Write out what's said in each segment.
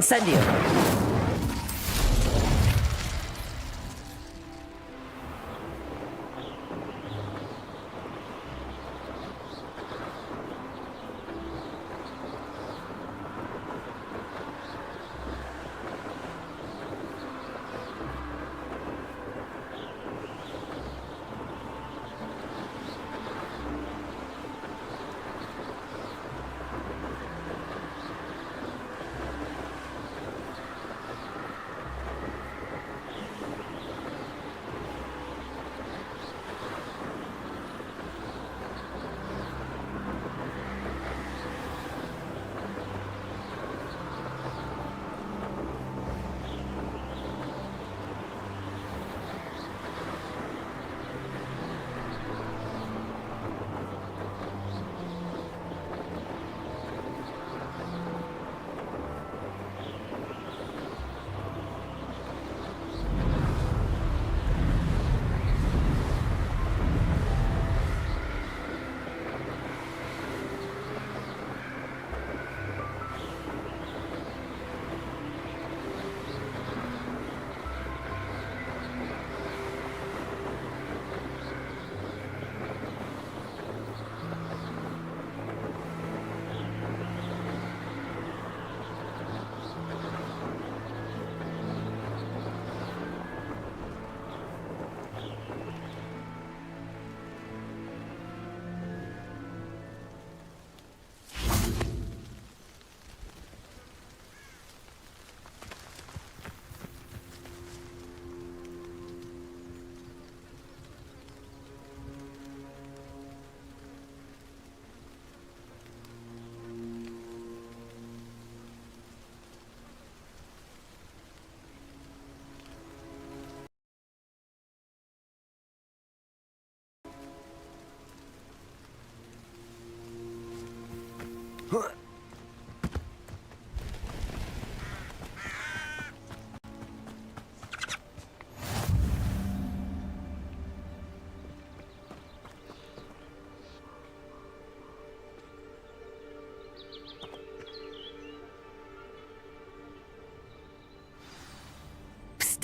Incendio!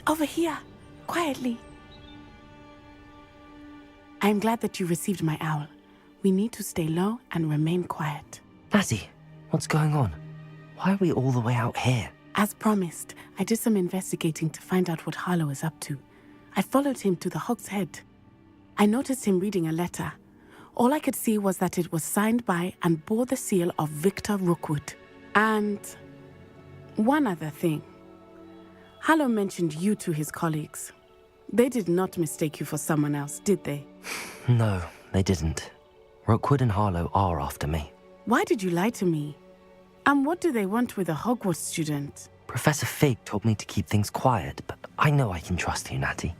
Over here, quietly. I am glad that you received my owl. We need to stay low and remain quiet. Natty, what's going on? Why are we all the way out here? As promised, I did some investigating to find out what Harlow is up to. I followed him to the Hog's Head. I noticed him reading a letter. All I could see was that it was signed by and bore the seal of Victor Rookwood. And one other thing. Harlow mentioned you to his colleagues. They did not mistake you for someone else, did they? No, they didn't. Rookwood and Harlow are after me. Why did you lie to me? And what do they want with a Hogwarts student? Professor Fig told me to keep things quiet, but I know I can trust you, Natty.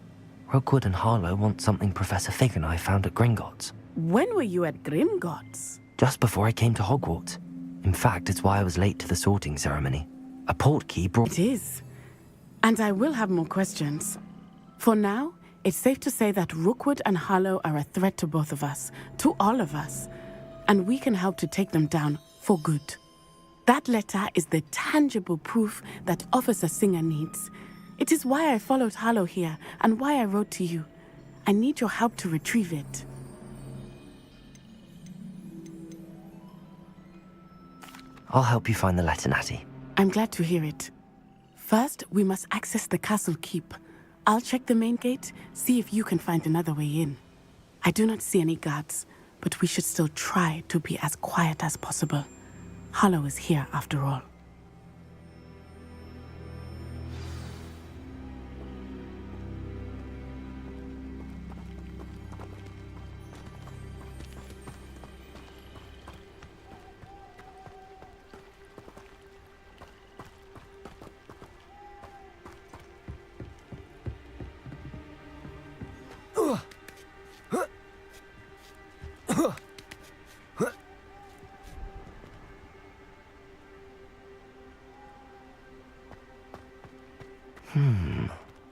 Rookwood and Harlow want something Professor Fig and I found at Gringotts. When were you at Gringotts? Just before I came to Hogwarts. In fact, it's why I was late to the sorting ceremony. A portkey brought... It is. And I will have more questions. For now, it's safe to say that Rookwood and Harlow are a threat to both of us, to all of us, and we can help to take them down for good. That letter is the tangible proof that Officer Singer needs. It is why I followed Harlow here and why I wrote to you. I need your help to retrieve it. I'll help you find the letter, Natty. I'm glad to hear it. First, we must access the castle keep. I'll check the main gate, see if you can find another way in. I do not see any guards, but we should still try to be as quiet as possible. Harlow is here after all.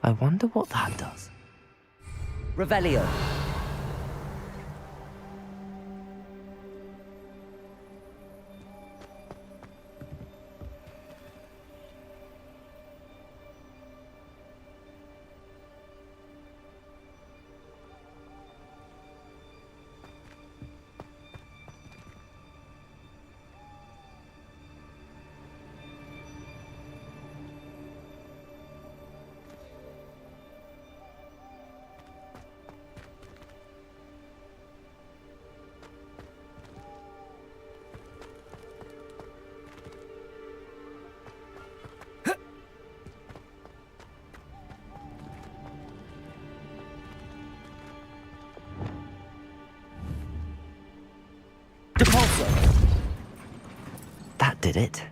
I wonder what that does. Revelio. did it.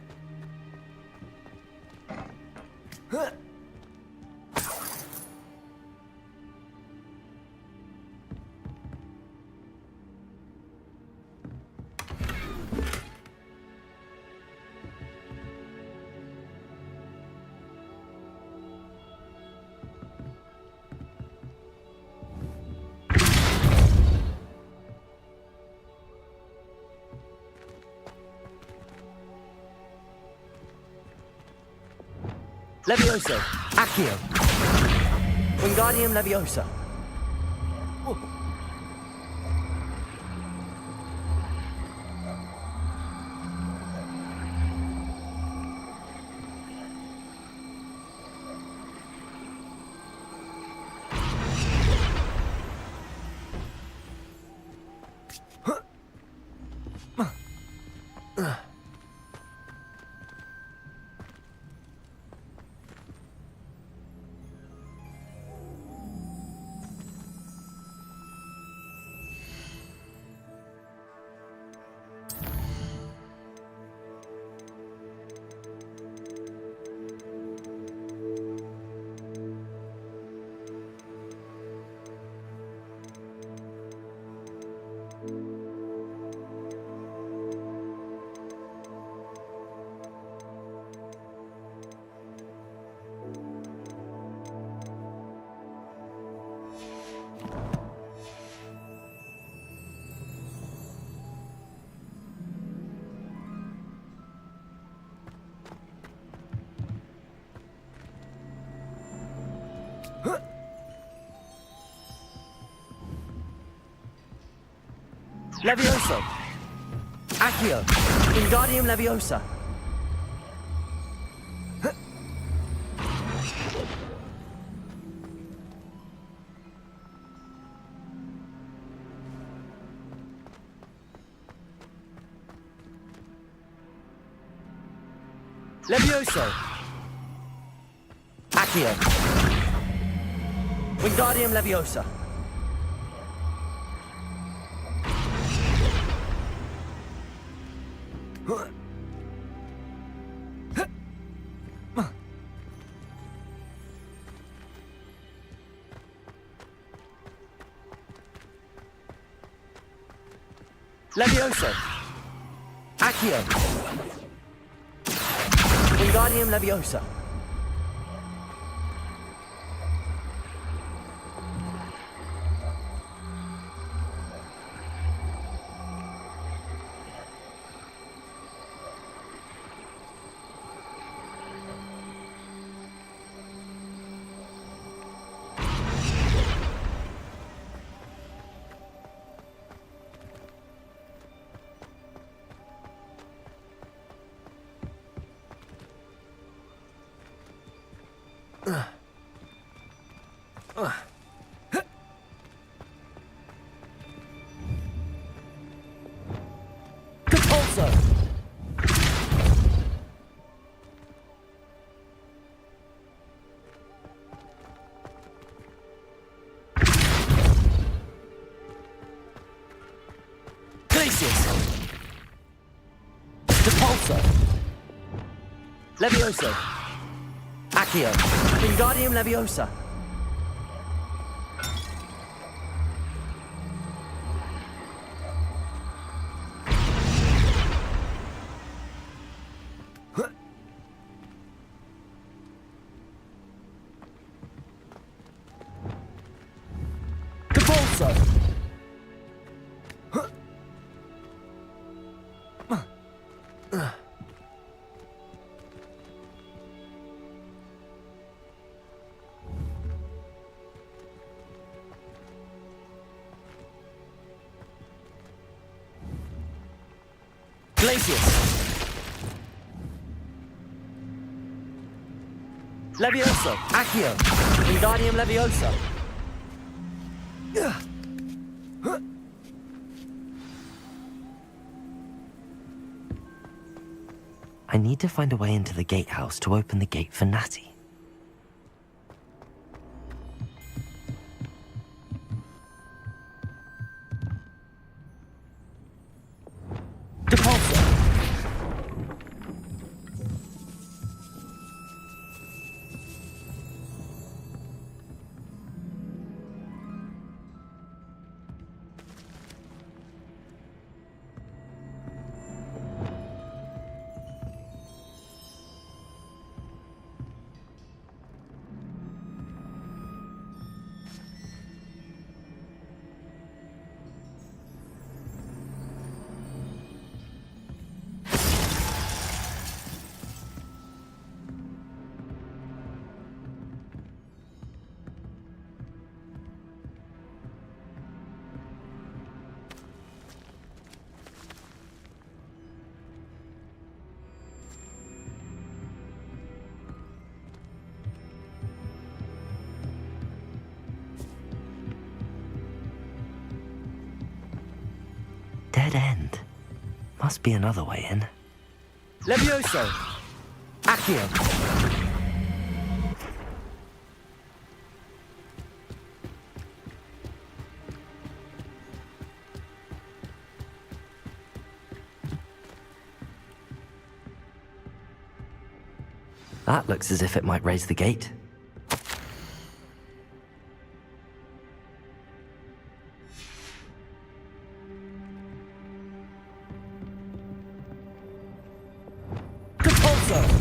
Levioso, Accio. Wingardium Leviosa. Levioso, Accio. Wingardium Leviosa. Levioso, Accio. Wingardium Leviosa. Levioso, Accio. Wingardium Leviosa. Compulso. Glacius. Compulso. Levioso. Accio. Wingardium Leviosa. Compulso. Glacius. Levioso. Accio. Wingardium Leviosa. I need to find a way into the gatehouse to open the gate for Natty. Compulso. dead end. Must be another way in. Levioso! Accio! That looks as if it might raise the gate. Repulsor!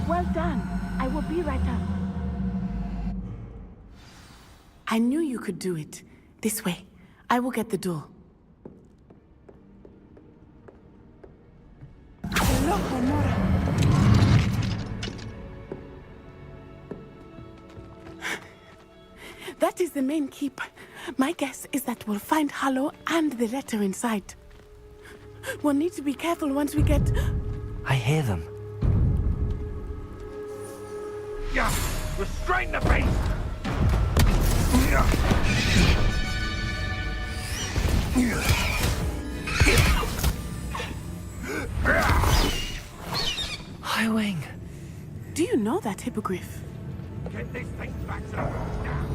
Well done. I will be right up. I knew you could do it. This way. I will get the door. That is the main keep. My guess is that we'll find Hollow and the letter inside. We'll need to be careful once we get... I hear them. Yeah, restrain the beast! High Wing. Do you know that hippogriff? Get this thing back to the roots now!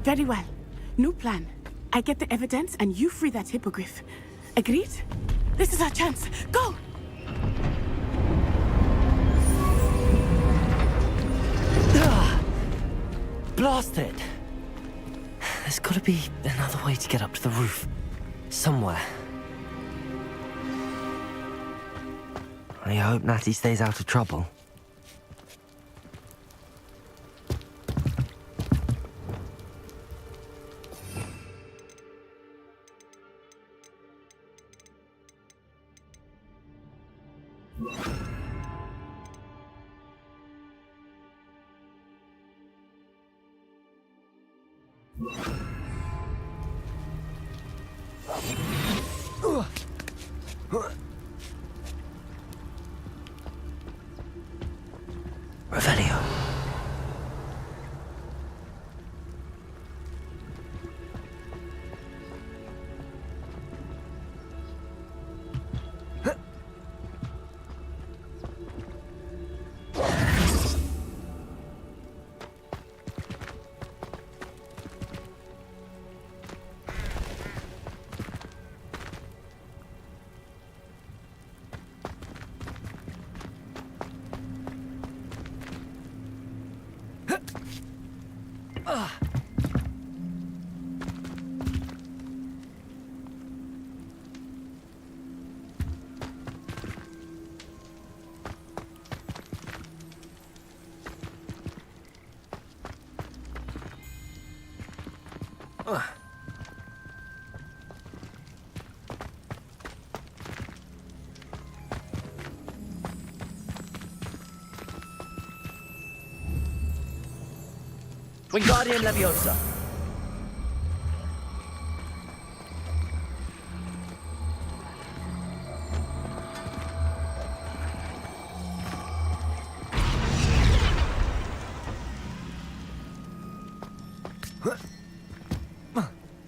Very well. New plan. I get the evidence and you free that hippogriff. Agreed? This is our chance. Go! Blast it! There's gotta be another way to get up to the roof. Somewhere. I hope Natty stays out of trouble. Revelio. Wingardium Leviosa.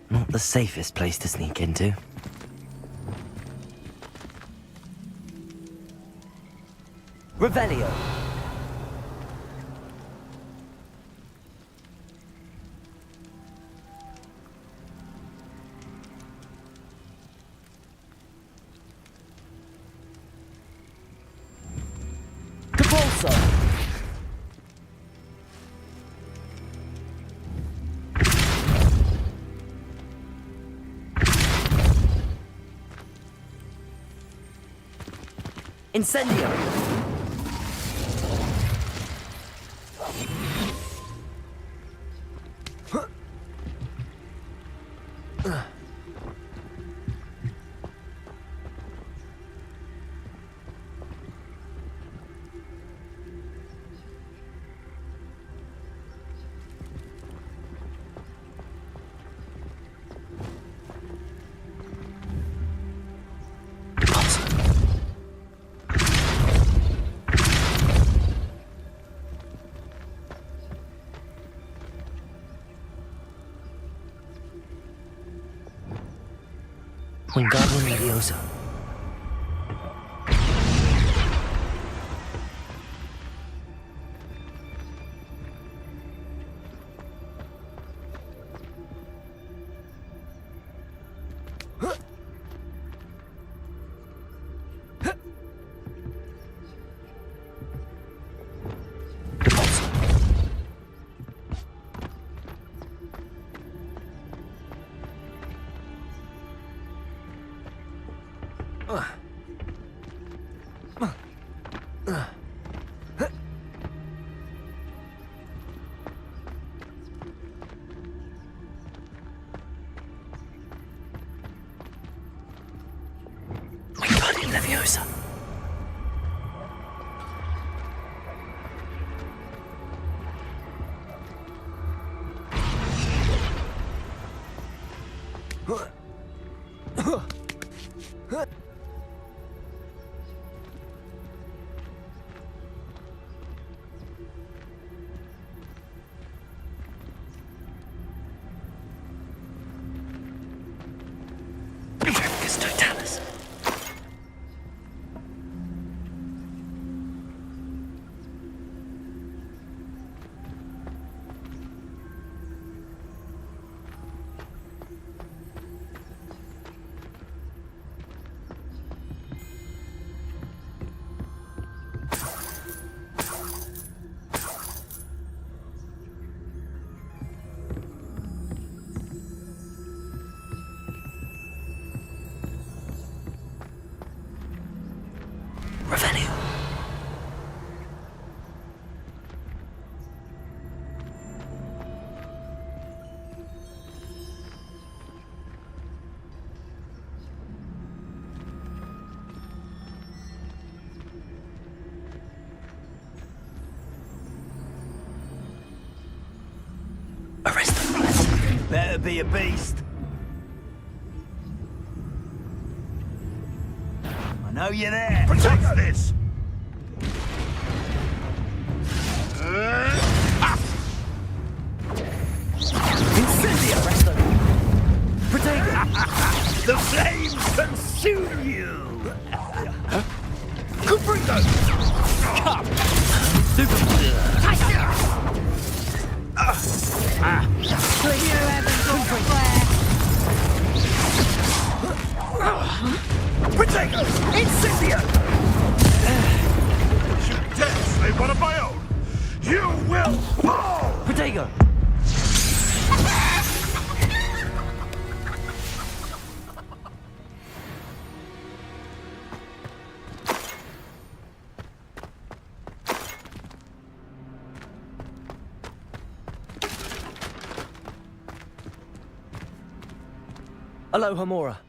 Not the safest place to sneak into. Revelio. Repulsor. Incendio! Wingardium Leviosa. Wingardium Leviosa. Totalis. Revelio. Arrest them. Better be a beast. I know you're there. Protect this! Incendio! Presto. Protego! The flames consume you! Cubrito! Come! Protego! Incendio! You dare slay one of my own! You will fall! Protego! Aloha Mora.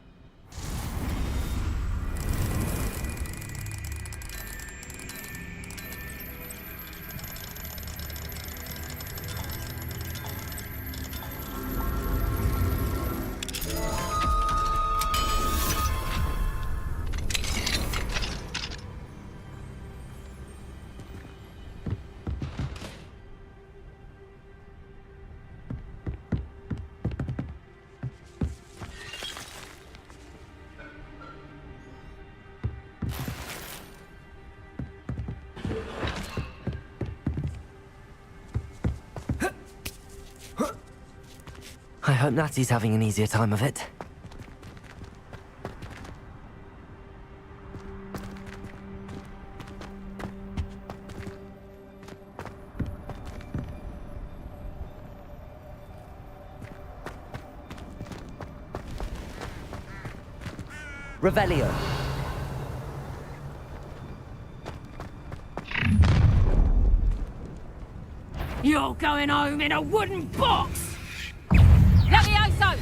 I hope Natty's having an easier time of it. Revelio. You're going home in a wooden box! Levioso!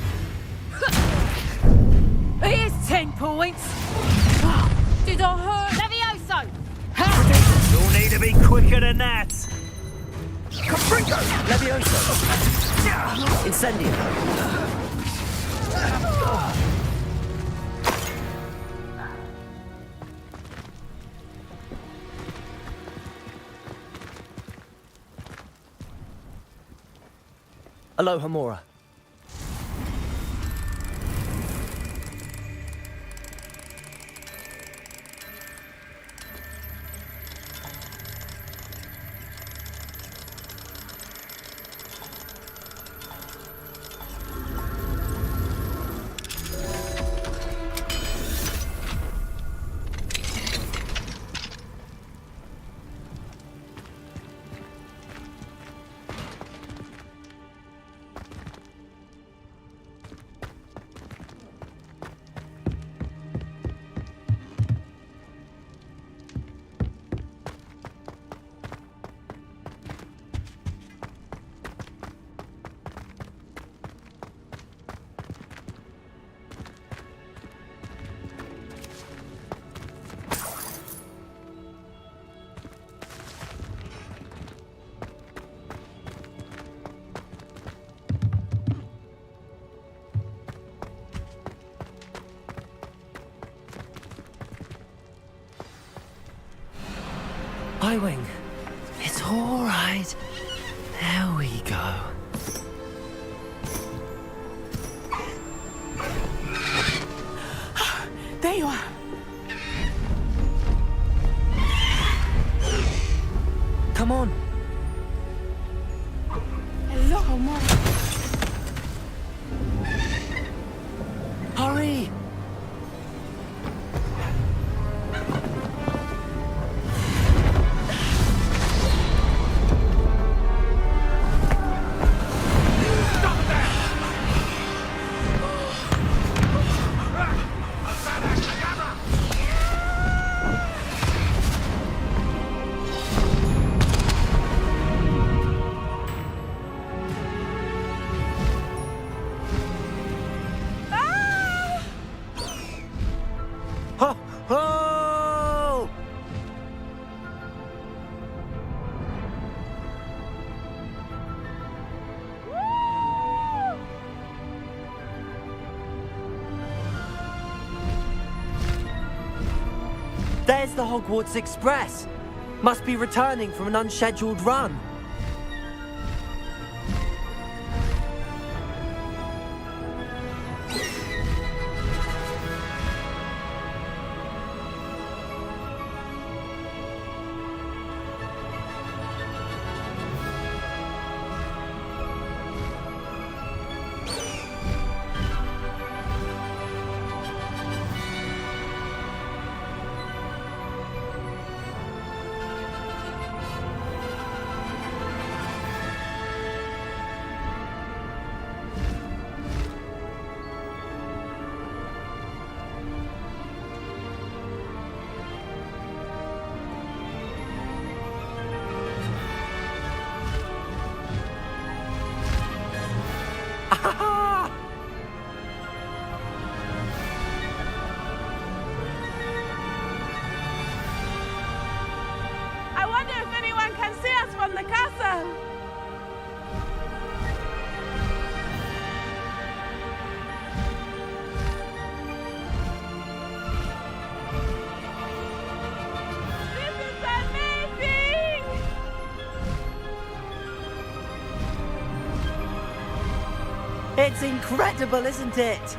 Here's 10 points! Did I hurt Levioso? You'll need to be quicker than that. Levioso! Incendio! Aloha Mora. Highwing, it's all right. There we go. There you are. Come on. Hello, Homura. Hurry! Ho! Ho! There's the Hogwarts Express. Must be returning from an unscheduled run. I wonder if anyone can see us from the castle. This is amazing! It's incredible, isn't it?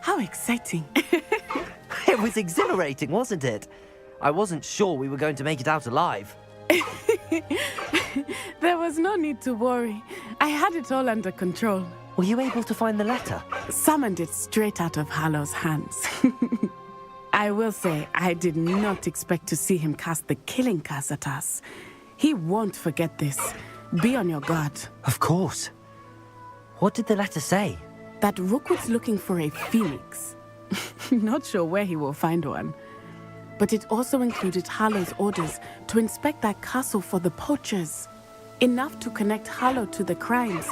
How exciting. It was exhilarating, wasn't it? I wasn't sure we were going to make it out alive. There was no need to worry. I had it all under control. Were you able to find the letter? Summoned it straight out of Hallow's hands. I will say, I did not expect to see him cast the killing curse at us. He won't forget this. Be on your guard. Of course. What did the letter say? That Rookwood's looking for a phoenix. Not sure where he will find one. But it also included Hallow's orders to inspect that castle for the poachers. Enough to connect Hallow to the crimes.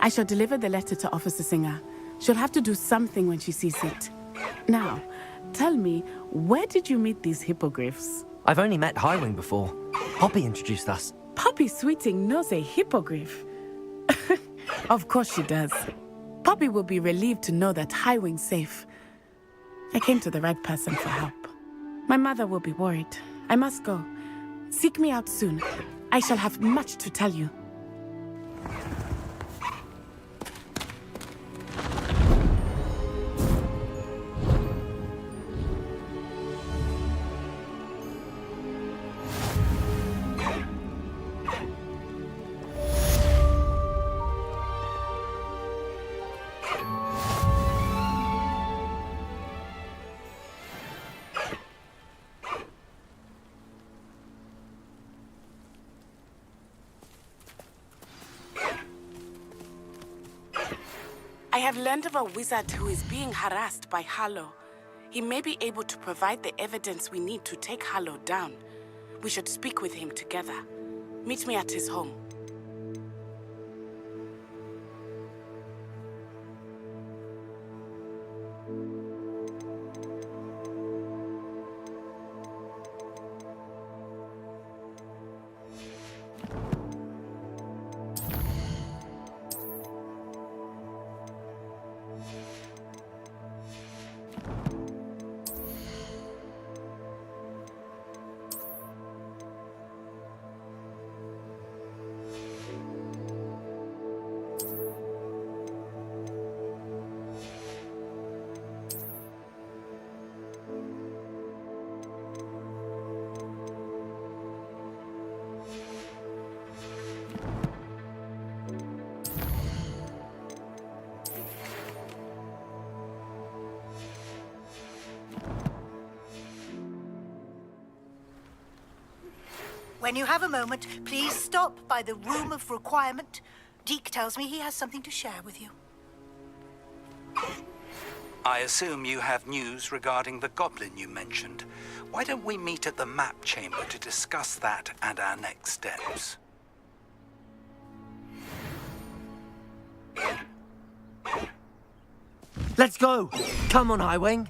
I shall deliver the letter to Officer Singer. She'll have to do something when she sees it. Now, tell me, where did you meet these hippogriffs? I've only met Highwing before. Poppy introduced us. Poppy Sweeting knows a hippogriff. Of course she does. Poppy will be relieved to know that Highwing's safe. I came to the right person for help. My mother will be worried. I must go. Seek me out soon. I shall have much to tell you. I have learned of a wizard who is being harassed by Hallow. He may be able to provide the evidence we need to take Hallow down. We should speak with him together. Meet me at his home. When you have a moment, please stop by the Room of Requirement. Deke tells me he has something to share with you. I assume you have news regarding the goblin you mentioned. Why don't we meet at the map chamber to discuss that and our next steps? Let's go! Come on, Highwing!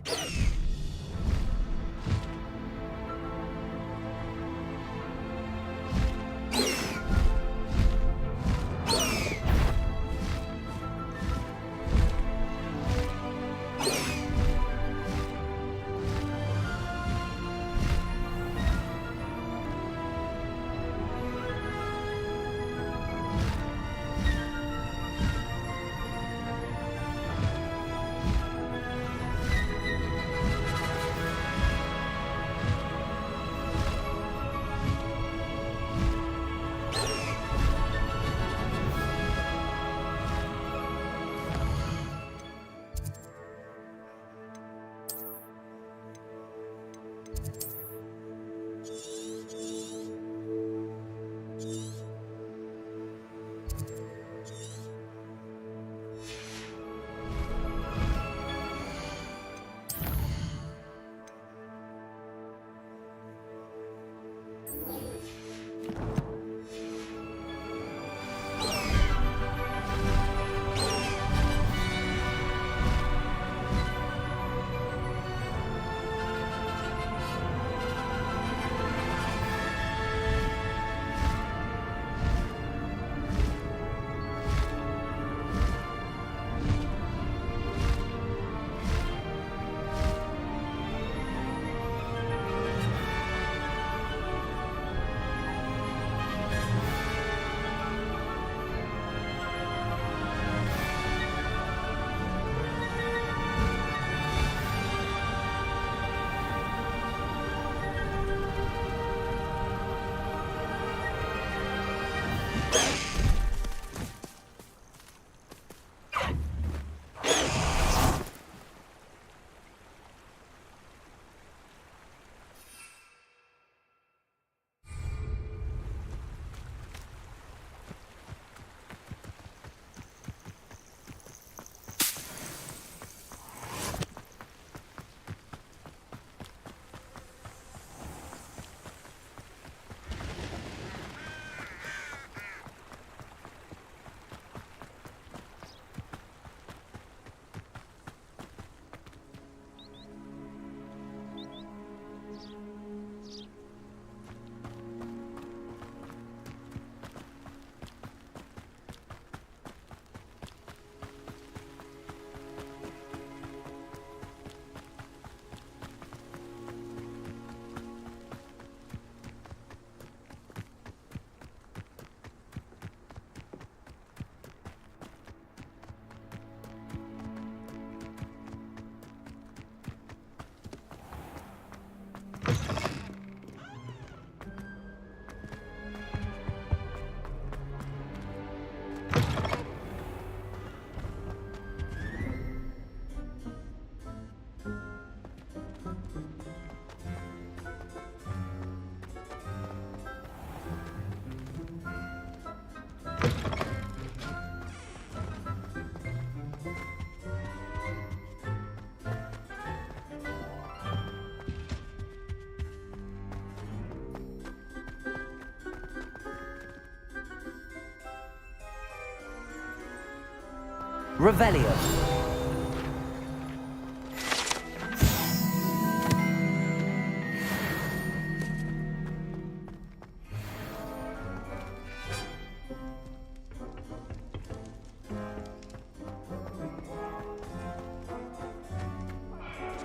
Revelio.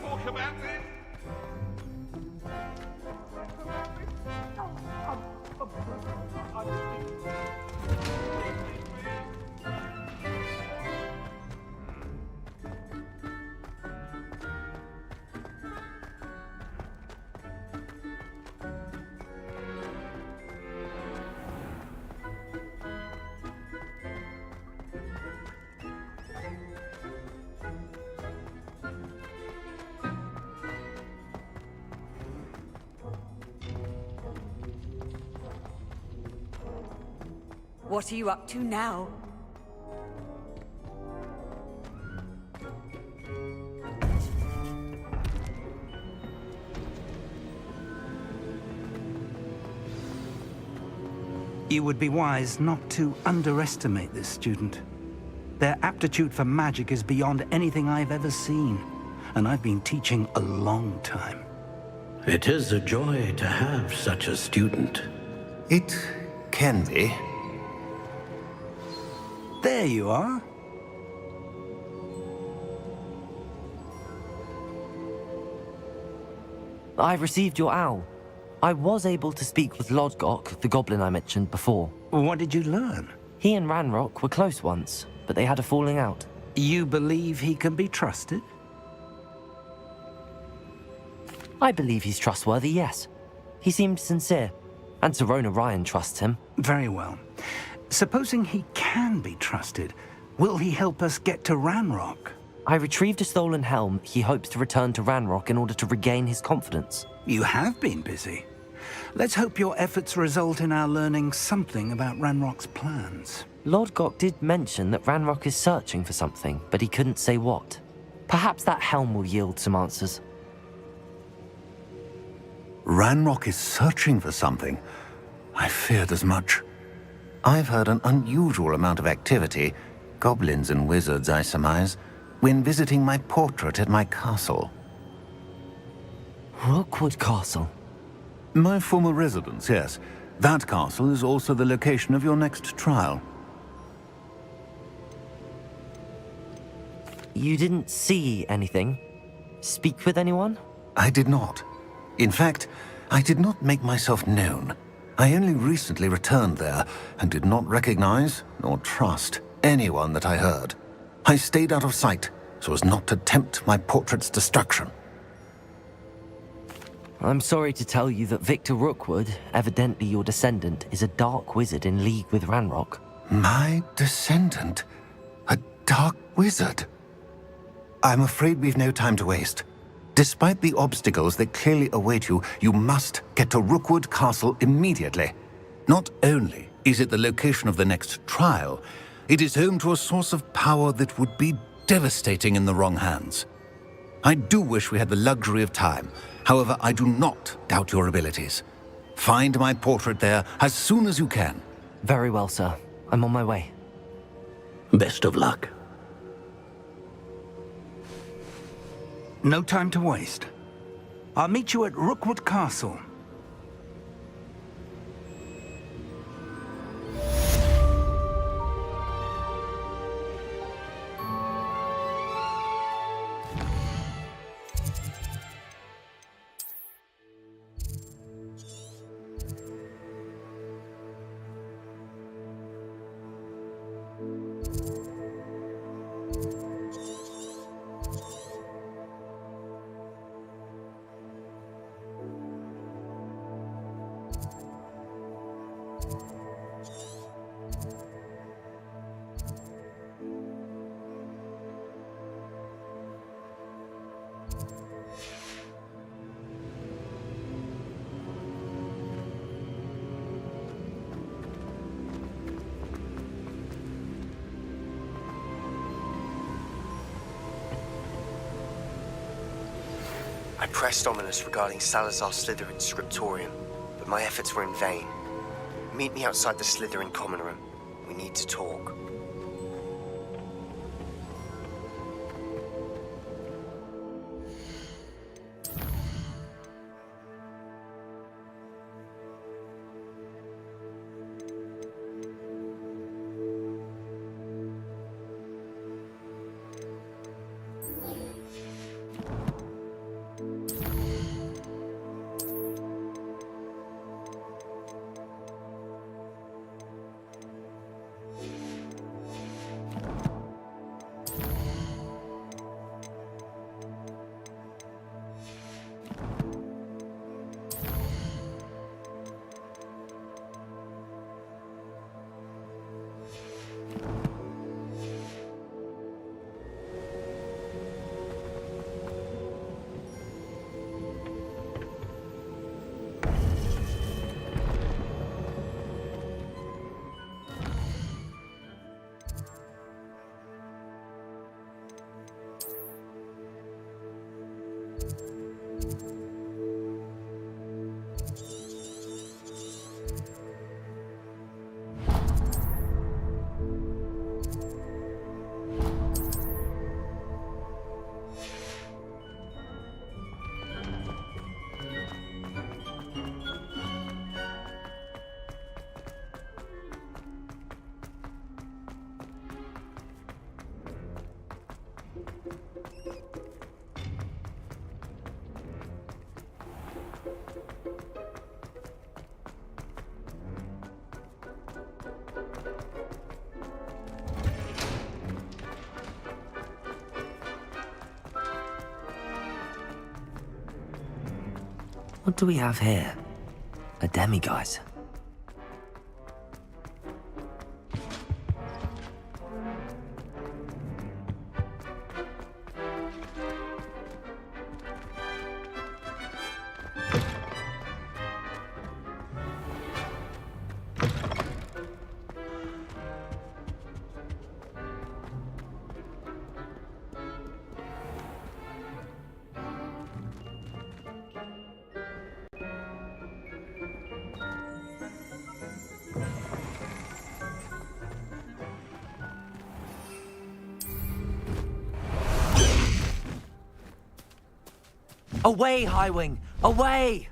Talk about this. What are you up to now? You would be wise not to underestimate this student. Their aptitude for magic is beyond anything I've ever seen, and I've been teaching a long time. It is a joy to have such a student. It can be. There you are. I've received your owl. I was able to speak with Lodgok, the goblin I mentioned before. What did you learn? He and Ranrock were close once, but they had a falling out. You believe he can be trusted? I believe he's trustworthy, yes. He seemed sincere, and Serona Ryan trusts him. Very well. Supposing he can be trusted, will he help us get to Ranrock? I retrieved a stolen helm he hopes to return to Ranrock in order to regain his confidence. You have been busy. Let's hope your efforts result in our learning something about Ranrock's plans. Lodgok did mention that Ranrock is searching for something, but he couldn't say what. Perhaps that helm will yield some answers. Ranrock is searching for something. I feared as much. I've heard an unusual amount of activity, goblins and wizards, I surmise, when visiting my portrait at my castle. Rookwood Castle? My former residence, yes. That castle is also the location of your next trial. You didn't see anything? Speak with anyone? I did not. In fact, I did not make myself known. I only recently returned there and did not recognize nor trust anyone that I heard. I stayed out of sight so as not to tempt my portrait's destruction. I'm sorry to tell you that Victor Rookwood, evidently your descendant, is a dark wizard in league with Ranrock. My descendant? A dark wizard? I'm afraid we've no time to waste. Despite the obstacles that clearly await you, you must get to Rookwood Castle immediately. Not only is it the location of the next trial, it is home to a source of power that would be devastating in the wrong hands. I do wish we had the luxury of time. However, I do not doubt your abilities. Find my portrait there as soon as you can. Very well, sir. I'm on my way. Best of luck. No time to waste. I'll meet you at Rookwood Castle. I pressed Ominous regarding Salazar Slytherin's scriptorium, but my efforts were in vain. Meet me outside the Slytherin common room. We need to talk. What do we have here? A demiguise. Away, Highwing! Away!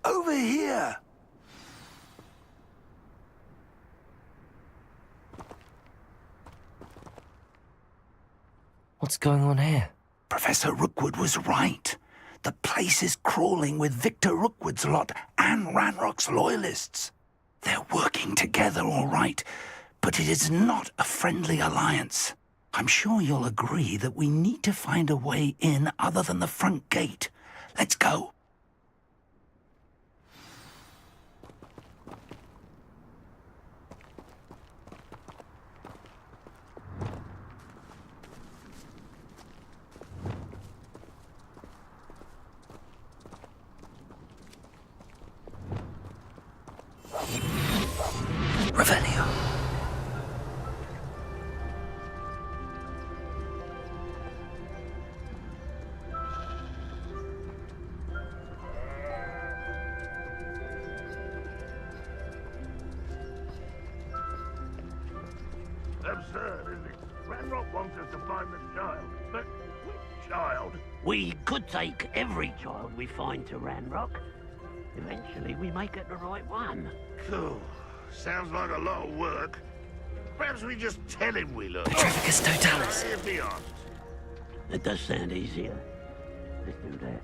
Over here! What's going on here? Professor Rookwood was right. The place is crawling with Victor Rookwood's lot and Ranrock's loyalists. They're working together, all right, but it is not a friendly alliance. I'm sure you'll agree that we need to find a way in other than the front gate. Let's go. Revelio. Absurd, isn't it? Ranrock wants us to find the child, but which child? We could take every child we find to Ranrock. Eventually, we may get the right one. Cool. Sounds like a lot of work. Perhaps we just tell him we look. Petrificus totalis. If he asks. It does sound easier. Let's do that.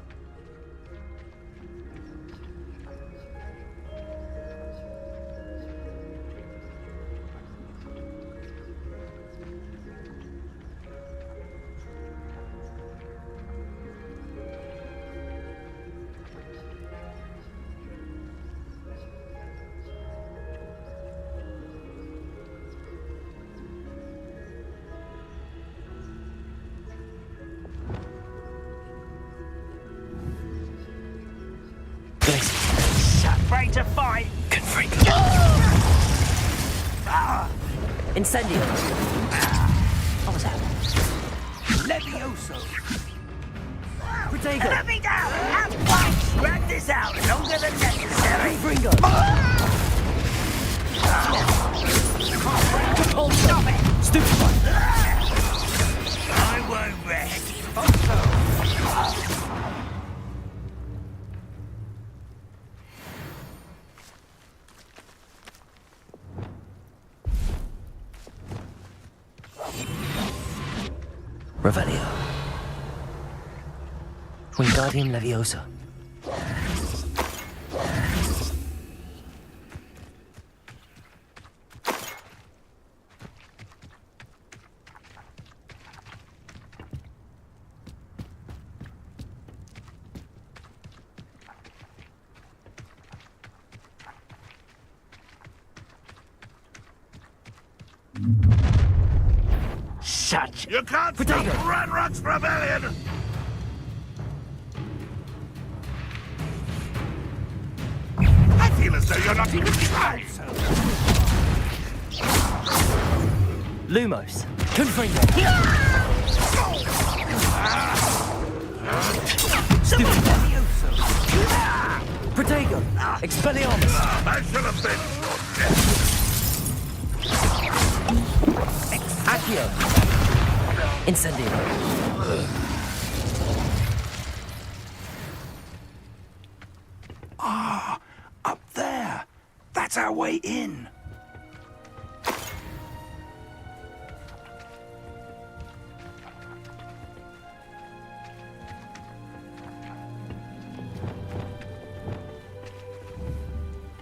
Afraid to fight. Confringo. Incendio. What was that? Levioso. Protego. Let me down. Have fun. Drag this out longer than necessary. Confringo. Stop it. Stupefy. I won't rest. Revelio. Wingardium Leviosa. Such. You can't stop Ranrock's rebellion! I feel as though you're not even trying. Lumos. Confringo. Stupefy. Protego. Expelliarmus. I should have been. Accio. Incendio. Ah, up there. That's our way in.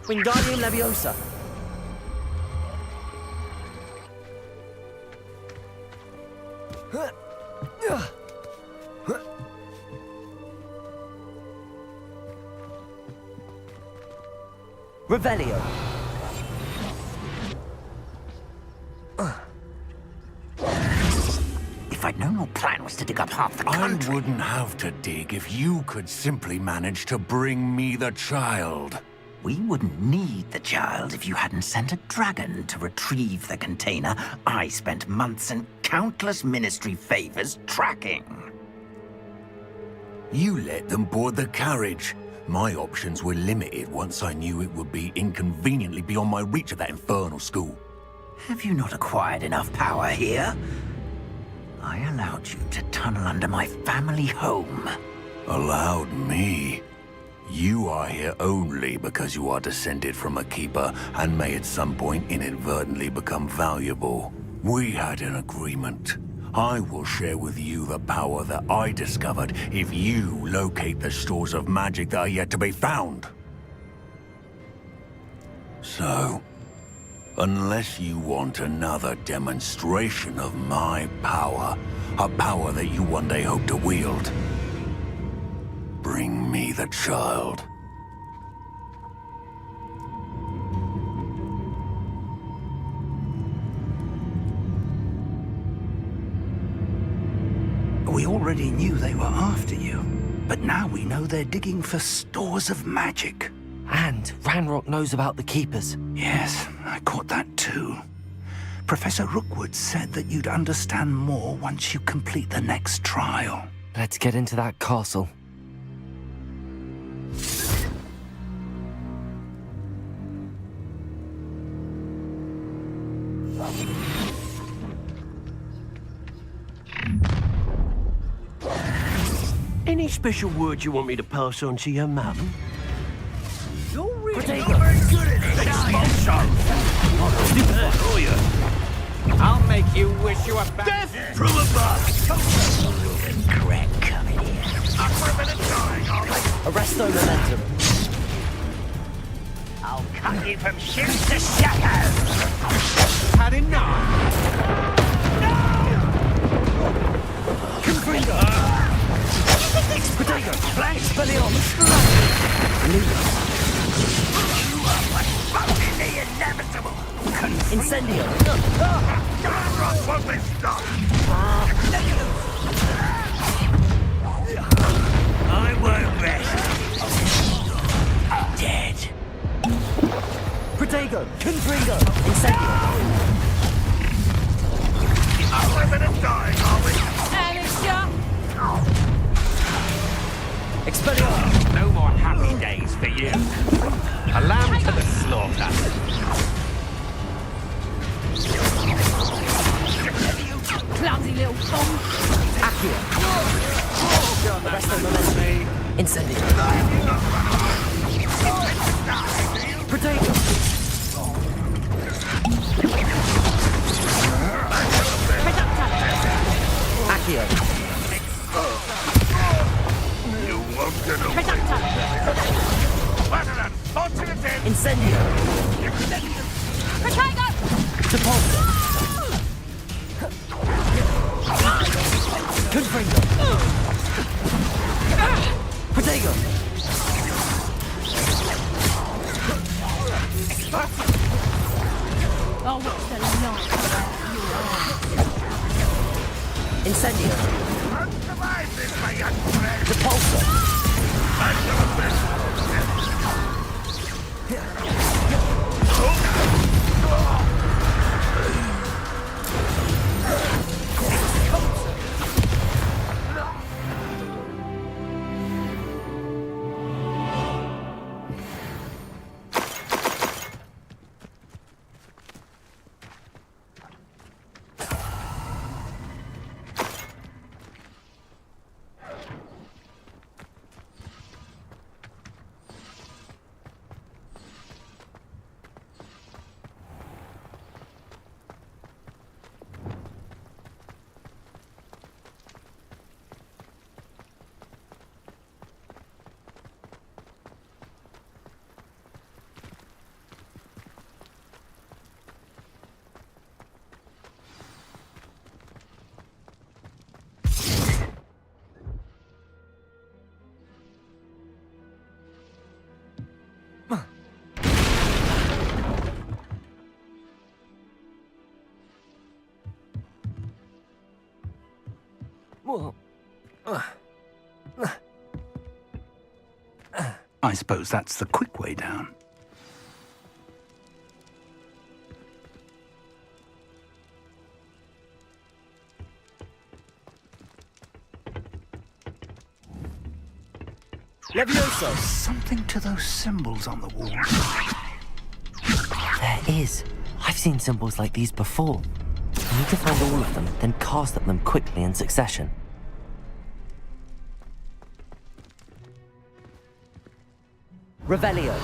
Wingardium Leviosa. Revelio. If I'd known your plan was to dig up half the country. I wouldn't have to dig if you could simply manage to bring me the child. We wouldn't need the child if you hadn't sent a dragon to retrieve the container I spent months and countless ministry favors tracking. You let them board the carriage. My options were limited once I knew it would be inconveniently beyond my reach at that infernal school. Have you not acquired enough power here? I allowed you to tunnel under my family home. Allowed me? You are here only because you are descended from a keeper and may at some point inadvertently become valuable. We had an agreement. I will share with you the power that I discovered if you locate the stores of magic that are yet to be found. So, unless you want another demonstration of my power, a power that you one day hope to wield, bring me the child. We already knew they were after you, but now we know they're digging for stores of magic. And Ranrock knows about the Keepers. Yes, I caught that too. Professor Rookwood said that you'd understand more once you complete the next trial. Let's get into that castle. Any special words you want me to pass on to your mum? You're really Not very good at it. I'll make you wish you were back. Death from above! Crack coming here. Up for a bit of dying, are we? Arresto momentum. I'll cut you from shoot to shadow! Had enough. Confringo! Potato! Flash! Expelliarmus! Fucking the inevitable! Incendio! Rock won't be stopped! I won't rest. Dead. Protego! Confringo! Incendio! Up for a bit of dying, are we? Alistair! Expelliarmus! No more happy days for you. A lamb to the slaughter. Clumsy little fool! Accio! Arresto momentum. Incendio! Protego! Accio! You won't get away. What an unfortunate end! Incendio! Protego! Sepulchre! Confringo! Protego! Oh, what's the line? Incendio! Won't survive this, my young friend! Sepulchre! I suppose that's the quick way down. Levioso! Something to those symbols on the wall. There is. I've seen symbols like these before. I need to find all of them, then cast at them quickly in succession. Revelio.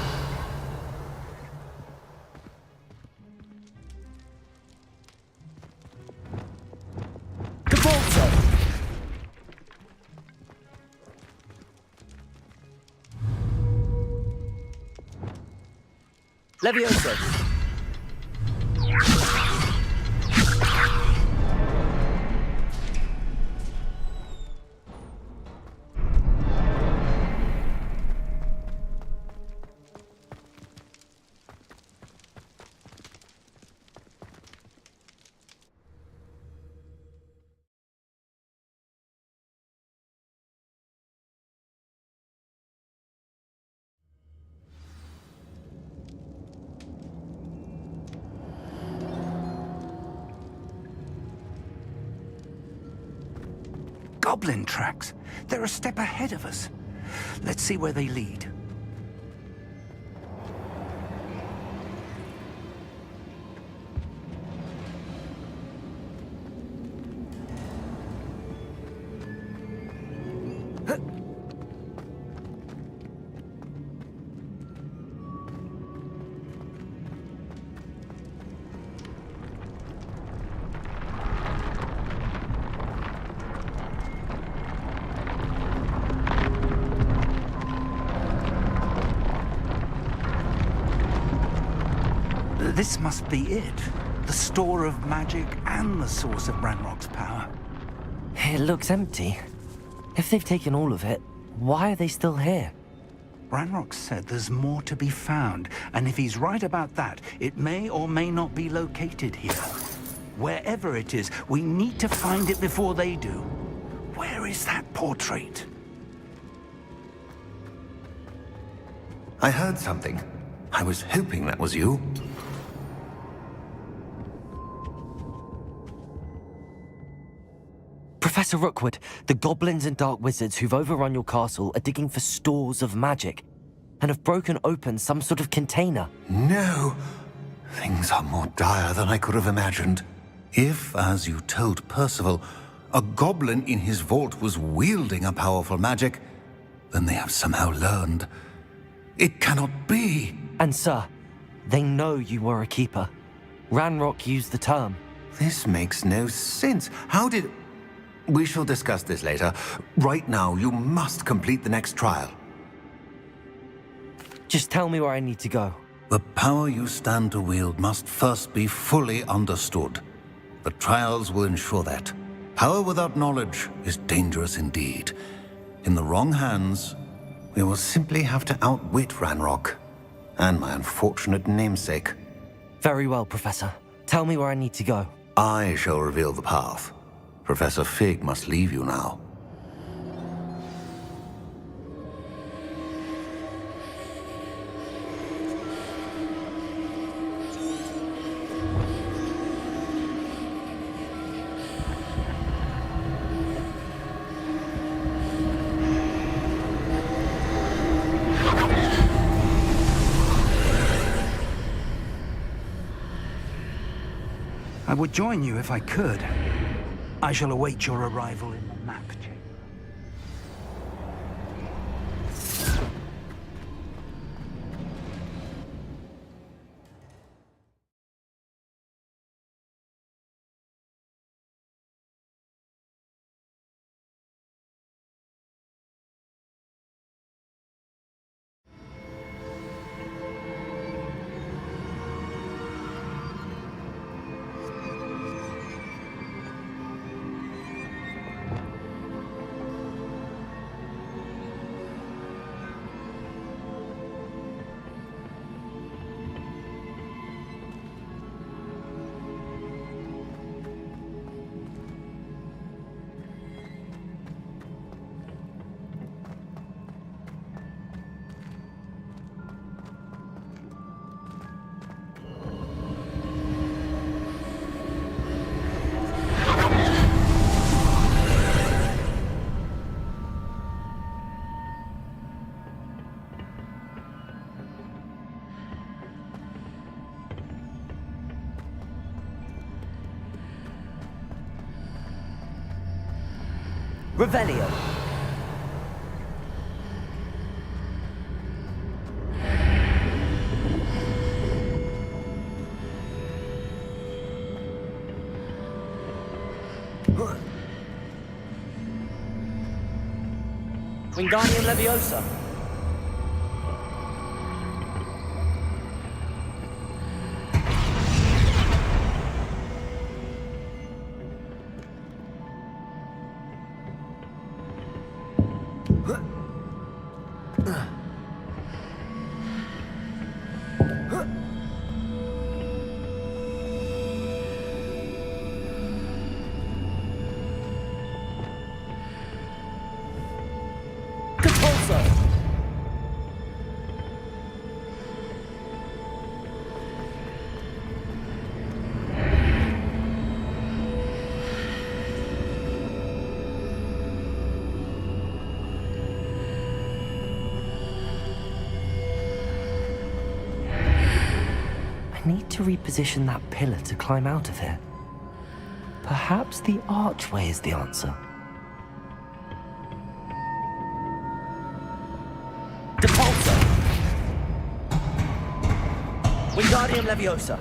Cabalzo. Levioso. Goblin tracks. They're a step ahead of us. Let's see where they lead. This must be it. The store of magic and the source of Ranrock's power. It looks empty. If they've taken all of it, why are they still here? Ranrock said there's more to be found, and if he's right about that, it may or may not be located here. Wherever it is, we need to find it before they do. Where is that portrait? I heard something. I was hoping that was you. Professor Rookwood, the goblins and dark wizards who've overrun your castle are digging for stores of magic and have broken open some sort of container. No! Things are more dire than I could have imagined. If, as you told Percival, a goblin in his vault was wielding a powerful magic, then they have somehow learned. It cannot be! And sir, they know you were a keeper. Ranrock used the term. This makes no sense. How did... We shall discuss this later. Right now, you must complete the next trial. Just tell me where I need to go. The power you stand to wield must first be fully understood. The trials will ensure that. Power without knowledge is dangerous indeed. In the wrong hands, we will simply have to outwit Ranrock and my unfortunate namesake. Very well, Professor. Tell me where I need to go. I shall reveal the path. Professor Fig must leave you now. I would join you if I could. I shall await your arrival in the map chamber. Revelio. Wingardium Leviosa. I need to reposition that pillar to climb out of here. Perhaps the archway is the answer. Depulso! Wingardium Leviosa!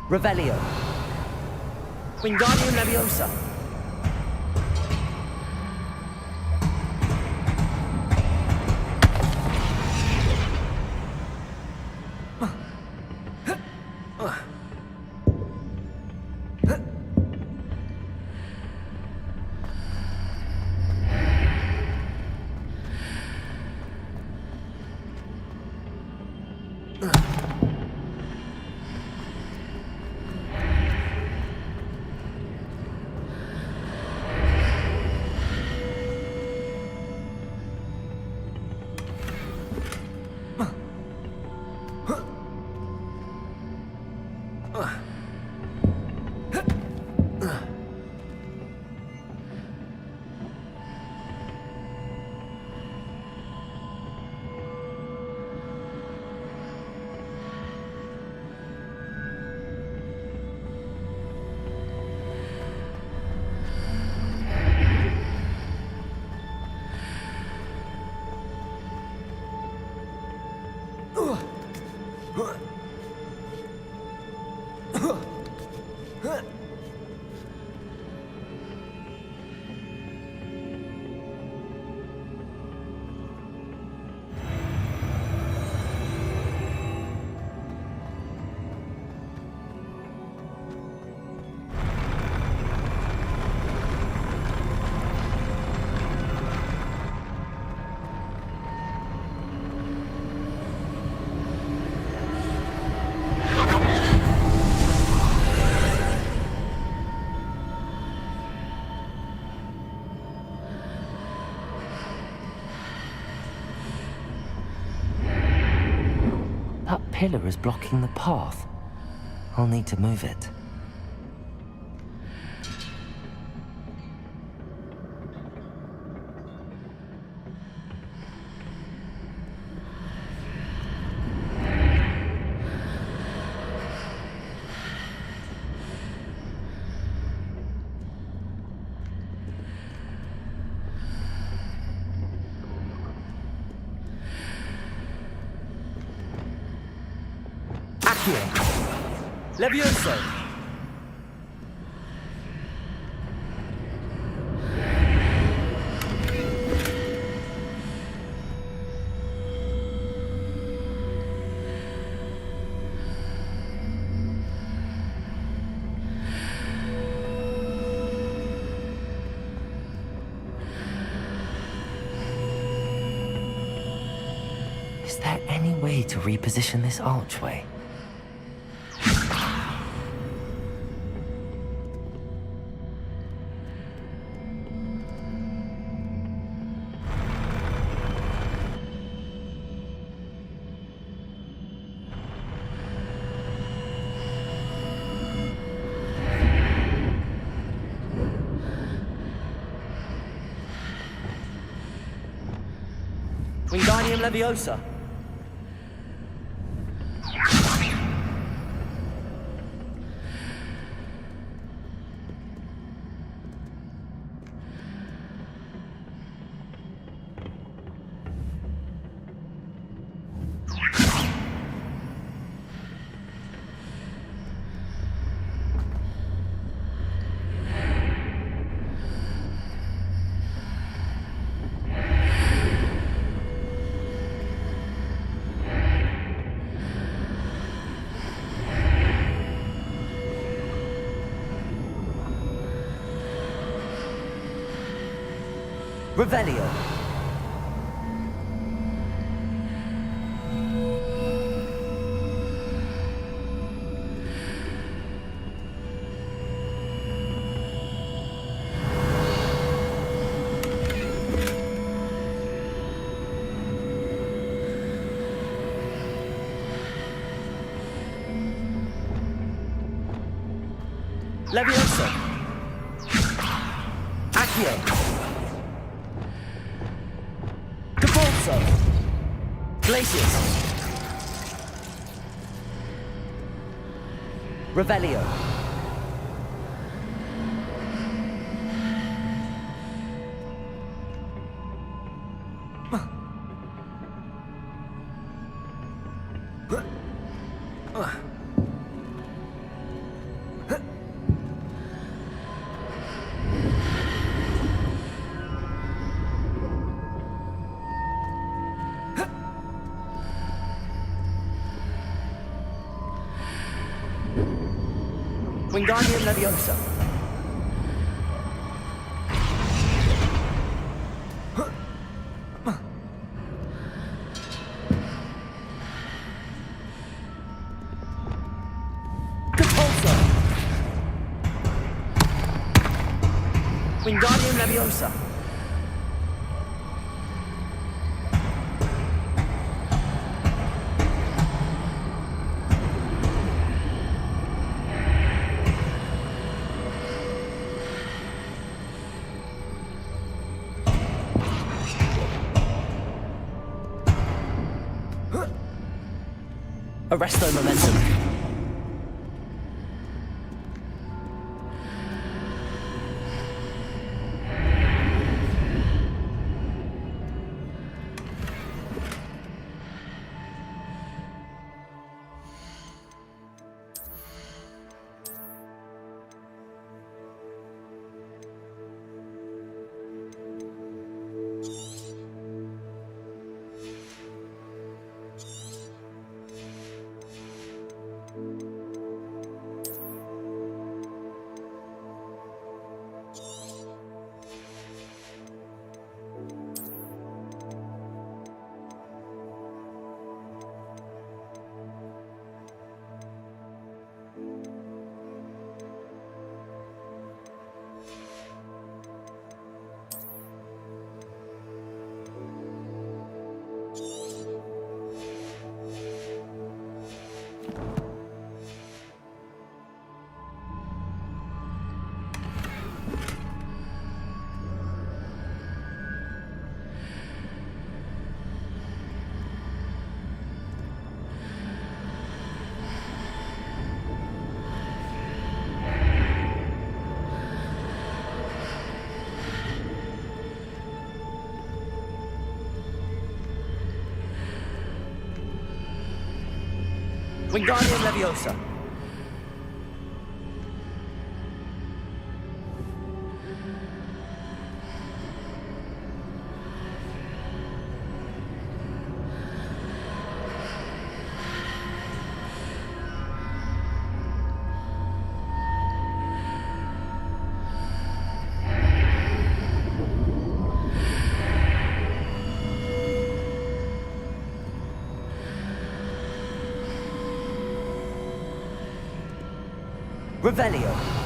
Revelio! Wingardium Leviosa! That pillar is blocking the path. I'll need to move it. Levioso! Is there any way to reposition this archway? Wingardium Leviosa. Revelio. Leviosa. Accio. Glacius. Revelio. Wingardium Leviosa. Wingardium Leviosa. Arresto momentum. Wingardium Leviosa. Revelio.